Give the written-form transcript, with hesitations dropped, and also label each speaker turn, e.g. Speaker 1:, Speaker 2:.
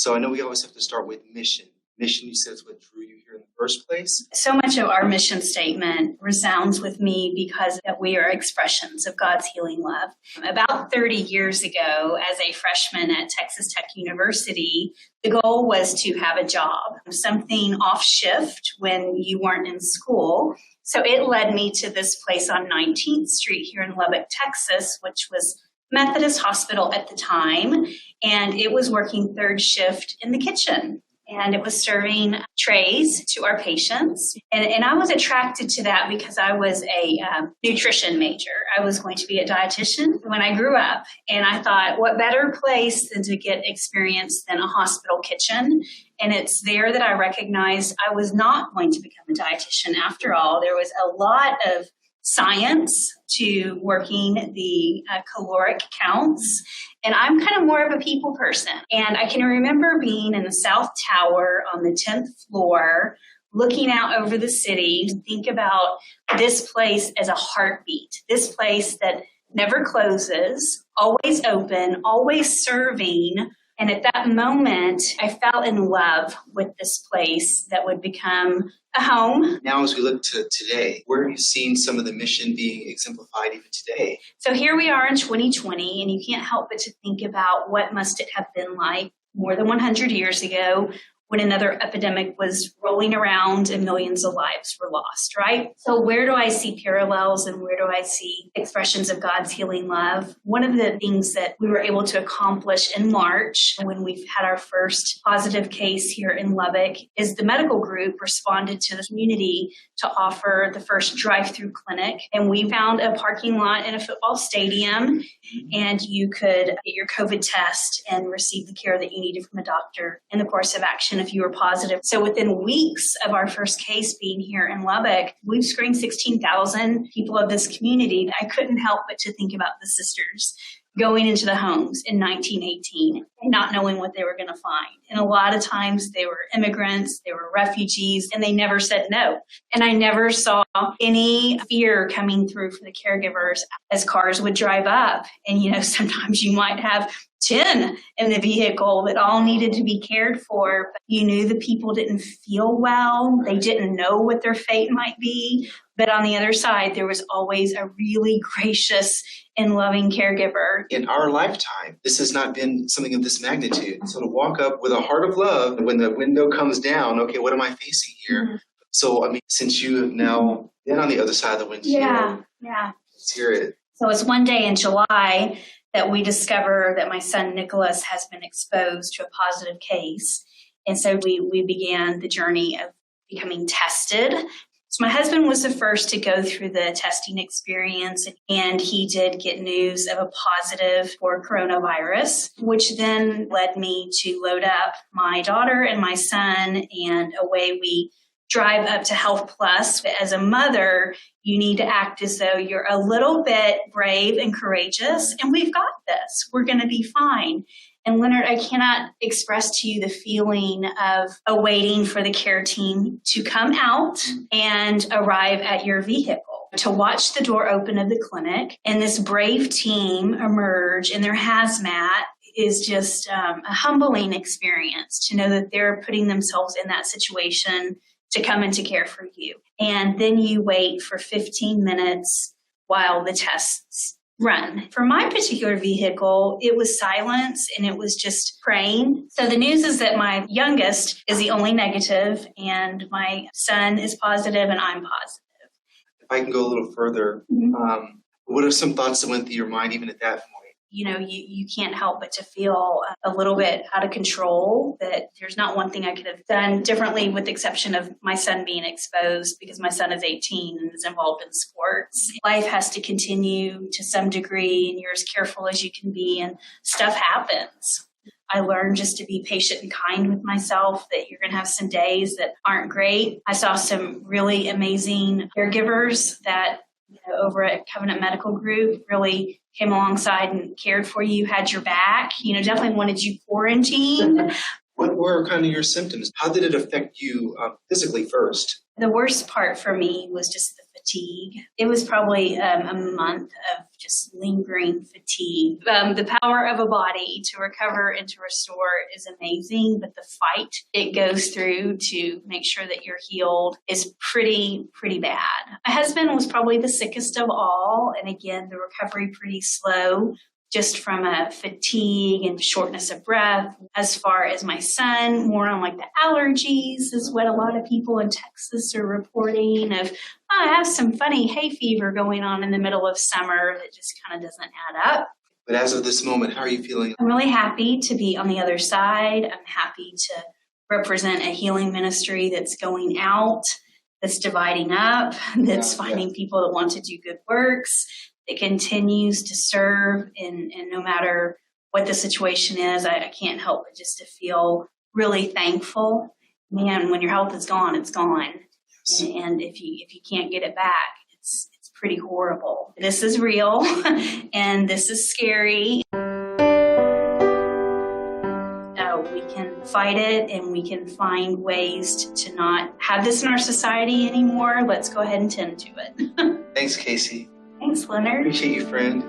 Speaker 1: So I know we always have to start with mission. Mission, you said, is what drew you here in the first place.
Speaker 2: So much of our mission statement resounds with me because that we are expressions of God's healing love. About 30 years ago, as a freshman at Texas Tech University, the goal was to have a job, something off shift when you weren't in school. So it led me to this place on 19th Street here in Lubbock, Texas, which was Methodist Hospital at the time, and it was working third shift in the kitchen. And it was serving trays to our patients. And I was attracted to that because I was a nutrition major. I was going to be a dietitian when I grew up. And I thought, what better place than to get experience than a hospital kitchen? And it's there that I recognized I was not going to become a dietitian after all. There was a lot of science to working the caloric counts. And I'm kind of more of a people person. And I can remember being in the South Tower on the 10th floor, looking out over the city to think about this place as a heartbeat, this place that never closes, always open, always serving. And at that moment, I fell in love with this place that would become a home.
Speaker 1: Now, as we look to today, where have you seen some of the mission being exemplified even today?
Speaker 2: So here we are in 2020, and you can't help but to think about what must it have been like more than 100 years ago when another epidemic was rolling around and millions of lives were lost, right? So where do I see parallels and where do I see expressions of God's healing love? One of the things that we were able to accomplish in March when we've had our first positive case here in Lubbock is the medical group responded to the community to offer the first drive-through clinic. And we found a parking lot in a football stadium, and you could get your COVID test and receive the care that you needed from a doctor in the course of action if you were positive. So within weeks of our first case being here in Lubbock, we've screened 16,000 people of this community. I couldn't help but to think about the sisters going into the homes in 1918 and not knowing what they were going to find. And a lot of times they were immigrants, they were refugees, and they never said no. And I never saw any fear coming through for the caregivers as cars would drive up. And, sometimes you might have 10 in the vehicle that all needed to be cared for. But you knew the people didn't feel well. They didn't know what their fate might be. But on the other side, there was always a really gracious and loving caregiver.
Speaker 1: In our lifetime, this has not been something of this magnitude. So to walk up with a heart of love, when the window comes down, okay, what am I facing here? Mm-hmm. So, since you have now been on the other side of the windshield,
Speaker 2: yeah.
Speaker 1: Let's hear it.
Speaker 2: So it's one day in July that we discover that my son Nicholas has been exposed to a positive case. And so we began the journey of becoming tested. So my husband was the first to go through the testing experience, and he did get news of a positive for coronavirus, which then led me to load up my daughter and my son, and away we drive up to Health Plus. As a mother, you need to act as though you're a little bit brave and courageous, and we've got this. We're going to be fine. And Leonard, I cannot express to you the feeling of awaiting for the care team to come out and arrive at your vehicle, to watch the door open of the clinic and this brave team emerge in their hazmat is just a humbling experience to know that they're putting themselves in that situation to come into care for you. And then you wait for 15 minutes while the tests run. For my particular vehicle, it was silence and it was just praying. So the news is that my youngest is the only negative and my son is positive and I'm positive.
Speaker 1: If I can go a little further, what are some thoughts that went through your mind even at that point?
Speaker 2: You can't help but to feel a little bit out of control, that there's not one thing I could have done differently with the exception of my son being exposed because my son is 18 and is involved in sports. Life has to continue to some degree and you're as careful as you can be and stuff happens. I learned just to be patient and kind with myself, that you're going to have some days that aren't great. I saw some really amazing caregivers that over at Covenant Medical Group really came alongside and cared for you, had your back, definitely wanted you quarantined.
Speaker 1: What were kind of your symptoms? How did it affect you physically first?
Speaker 2: The worst part for me was just the fatigue. It was probably a month of just lingering fatigue. The power of a body to recover and to restore is amazing, but the fight it goes through to make sure that you're healed is pretty bad. My husband was probably the sickest of all, and again, the recovery pretty slow, just from a fatigue and shortness of breath. As far as my son, more on like the allergies is what a lot of people in Texas are reporting of, I have some funny hay fever going on in the middle of summer that just kind of doesn't add up.
Speaker 1: But as of this moment, how are you feeling?
Speaker 2: I'm really happy to be on the other side. I'm happy to represent a healing ministry that's going out, that's dividing up, that's finding people that want to do good works. It continues to serve, and no matter what the situation is, I can't help but just to feel really thankful. Man, when your health is gone, it's gone. Yes. And if you can't get it back, it's pretty horrible. This is real, and this is scary. We can fight it, and we can find ways to not have this in our society anymore. Let's go ahead and tend to it.
Speaker 1: Thanks, Cayce.
Speaker 2: Thanks, Leonard.
Speaker 1: Appreciate you, friend.